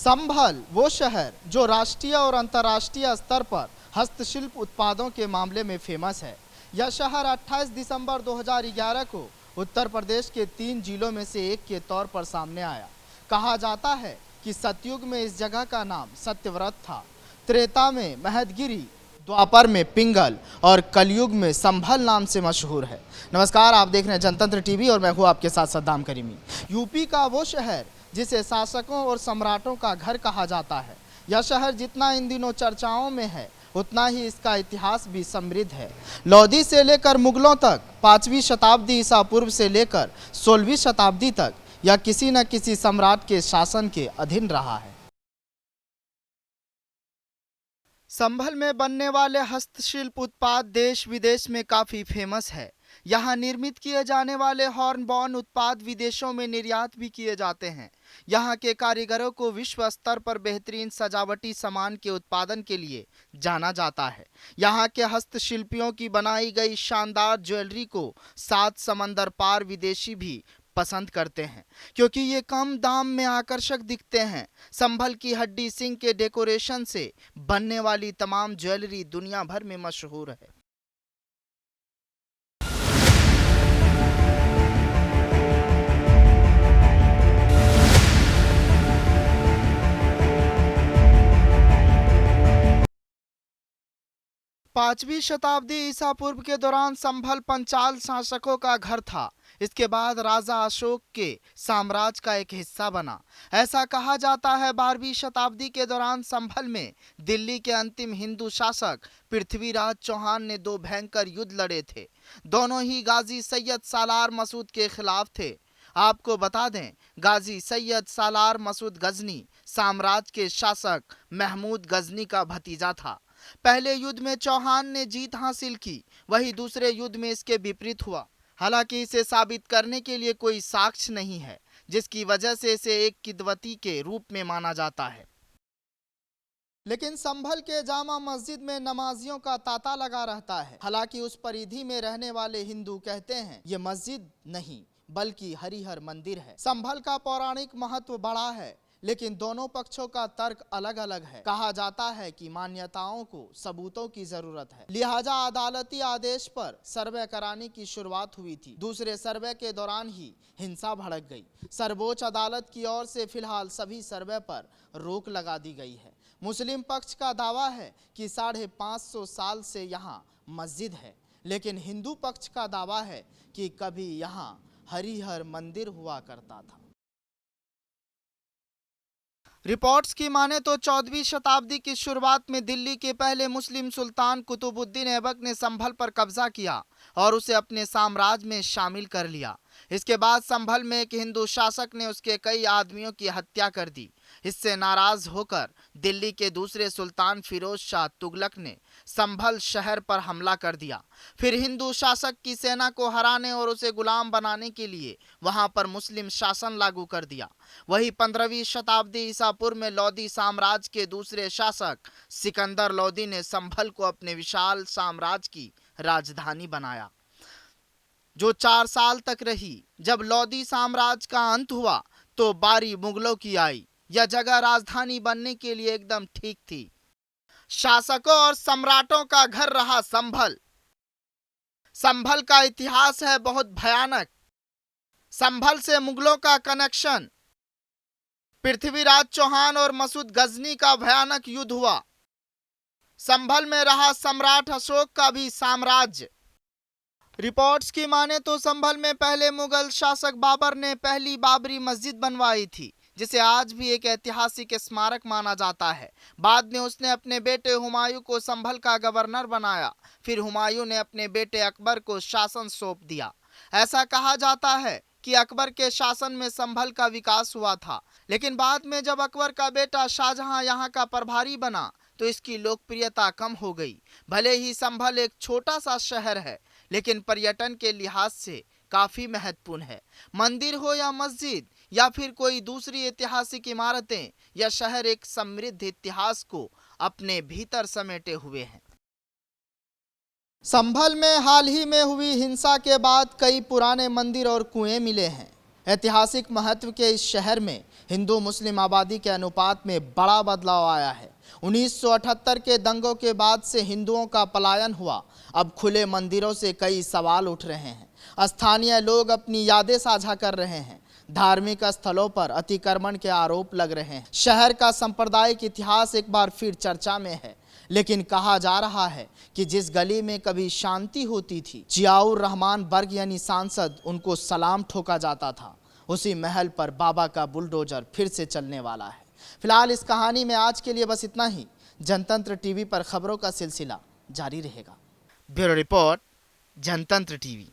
संभल वो शहर जो राष्ट्रीय और अंतर्राष्ट्रीय स्तर पर हस्तशिल्प उत्पादों के मामले में फेमस है। यह शहर 28 दिसंबर 2011 को उत्तर प्रदेश के 3 जिलों में से एक के तौर पर सामने आया। कहा जाता है कि सतयुग में इस जगह का नाम सत्यव्रत था, त्रेता में महदगिरी, द्वापर में पिंगल और कलयुग में संभल नाम से मशहूर है। नमस्कार, आप देख रहे हैं जनतंत्र टीवी और मैं हूँ आपके साथ सद्दाम करीमी। यूपी का वो शहर जिसे शासकों और सम्राटों का घर कहा जाता है। यह शहर जितना इन दिनों चर्चाओं में है उतना ही इसका इतिहास भी समृद्ध है। लोधी से लेकर मुगलों तक, 5वीं शताब्दी ईसा पूर्व से लेकर 16वीं शताब्दी तक यह किसी न किसी सम्राट के शासन के अधीन रहा है। संभल में बनने वाले हस्तशिल्प उत्पाद देश विदेश में काफ़ी फेमस है। यहाँ निर्मित किए जाने वाले हॉर्नबॉर्न उत्पाद विदेशों में निर्यात भी किए जाते हैं। यहाँ के कारीगरों को विश्व स्तर पर बेहतरीन सजावटी सामान के उत्पादन के लिए जाना जाता है। यहाँ के हस्तशिल्पियों की बनाई गई शानदार ज्वेलरी को 7 समंदर पार विदेशी भी पसंद करते हैं, क्योंकि ये कम दाम में आकर्षक दिखते हैं। संभल की हड्डी सिंह के डेकोरेशन से बनने वाली तमाम ज्वेलरी दुनिया भर में मशहूर है। पांचवी शताब्दी ईसा पूर्व के दौरान संभल पंचाल शासकों का घर था। इसके बाद राजा अशोक के साम्राज्य का एक हिस्सा बना। ऐसा कहा जाता है 12वीं शताब्दी के दौरान संभल में दिल्ली के अंतिम हिंदू शासक पृथ्वीराज चौहान ने 2 भयंकर युद्ध लड़े थे। दोनों ही गाजी सैयद सालार मसूद के खिलाफ थे। आपको बता दें, गाजी सैयद सालार मसूद गजनी साम्राज्य के शासक महमूद गजनी का भतीजा था। पहले युद्ध में चौहान ने जीत हासिल की, वही दूसरे युद्ध में इसके विपरीत हुआ। हालांकि इसे साबित करने के लिए कोई साक्ष्य नहीं है, जिसकी वजह से इसे एक किदवती के रूप में माना जाता है। लेकिन संभल के जामा मस्जिद में नमाजियों का तांता लगा रहता है। हालांकि उस परिधि में रहने वाले हिंदू कहते हैं ये मस्जिद नहीं बल्कि हरिहर मंदिर है। संभल का पौराणिक महत्व बड़ा है, लेकिन दोनों पक्षों का तर्क अलग अलग है। कहा जाता है कि मान्यताओं को सबूतों की जरूरत है, लिहाजा अदालती आदेश पर सर्वे कराने की शुरुआत हुई थी। दूसरे सर्वे के दौरान ही हिंसा भड़क गई। सर्वोच्च अदालत की ओर से फिलहाल सभी सर्वे पर रोक लगा दी गई है। मुस्लिम पक्ष का दावा है कि 550 साल से यहाँ मस्जिद है, लेकिन हिंदू पक्ष का दावा है कि कभी यहाँ हरिहर मंदिर हुआ करता था। रिपोर्ट्स की माने तो 14वीं शताब्दी की शुरुआत में दिल्ली के पहले मुस्लिम सुल्तान कुतुबुद्दीन ऐबक ने संभल पर कब्जा किया और उसे अपने साम्राज्य में शामिल कर लिया। इसके बाद संभल में एक हिंदू शासक ने उसके कई आदमियों की हत्या कर दी। इससे नाराज होकर दिल्ली के दूसरे सुल्तान फिरोज शाह तुगलक ने संभल शहर पर हमला कर दिया। फिर हिंदू शासक की सेना को हराने और उसे गुलाम बनाने के लिए वहां पर मुस्लिम शासन लागू कर दिया। वही 15वीं शताब्दी ईसा पूर्व में लोधी साम्राज्य के दूसरे शासक सिकंदर लोधी ने संभल को अपने विशाल साम्राज्य की राजधानी बनाया, जो 4 साल तक रही। जब लोधी साम्राज्य का अंत हुआ तो बारी मुगलों की आई। यह जगह राजधानी बनने के लिए एकदम ठीक थी। शासकों और सम्राटों का घर रहा संभल। संभल का इतिहास है बहुत भयानक। संभल से मुगलों का कनेक्शन। पृथ्वीराज चौहान और मसूद गजनी का भयानक युद्ध हुआ। संभल में रहा सम्राट अशोक का भी साम्राज्य। रिपोर्ट्स की माने तो संभल में पहले मुगल शासक बाबर ने पहली बाबरी मस्जिद बनवाई थी, जिसे आज भी एक ऐतिहासिक स्मारक माना जाता है। बाद में उसने अपने बेटे हुमायूं को संभल का गवर्नर बनाया। फिर हुमायूं ने अपने बेटे अकबर को शासन सौंप दिया। ऐसा कहा जाता है कि अकबर के शासन में संभल का विकास हुआ था, लेकिन बाद में जब अकबर का बेटा शाहजहां यहाँ का प्रभारी बना तो इसकी लोकप्रियता कम हो गई। भले ही संभल एक छोटा सा शहर है, लेकिन पर्यटन के लिहाज से काफी महत्वपूर्ण है। मंदिर हो या मस्जिद या फिर कोई दूसरी ऐतिहासिक इमारतें, यह शहर एक समृद्ध इतिहास को अपने भीतर समेटे हुए है। संभल में हाल ही में हुई हिंसा के बाद कई पुराने मंदिर और कुएं मिले हैं। ऐतिहासिक महत्व के इस शहर में हिंदू मुस्लिम आबादी के अनुपात में बड़ा बदलाव आया है। 1978 के दंगों के बाद से हिंदुओं का पलायन हुआ। अब खुले मंदिरों से कई सवाल उठ रहे हैं। स्थानीय लोग अपनी यादें साझा कर रहे हैं। धार्मिक स्थलों पर अतिक्रमण के आरोप लग रहे हैं। शहर का सांप्रदायिक इतिहास एक बार फिर चर्चा में है। लेकिन कहा जा रहा है कि जिस गली में कभी शांति होती थी, जियाउर रहमान बर्ग यानी सांसद, उनको सलाम ठोका जाता था, उसी महल पर बाबा का बुलडोजर फिर से चलने वाला है। फिलहाल इस कहानी में आज के लिए बस इतना ही। जनतंत्र टीवी पर खबरों का सिलसिला जारी रहेगा। ब्यूरो रिपोर्ट, जनतंत्र टीवी।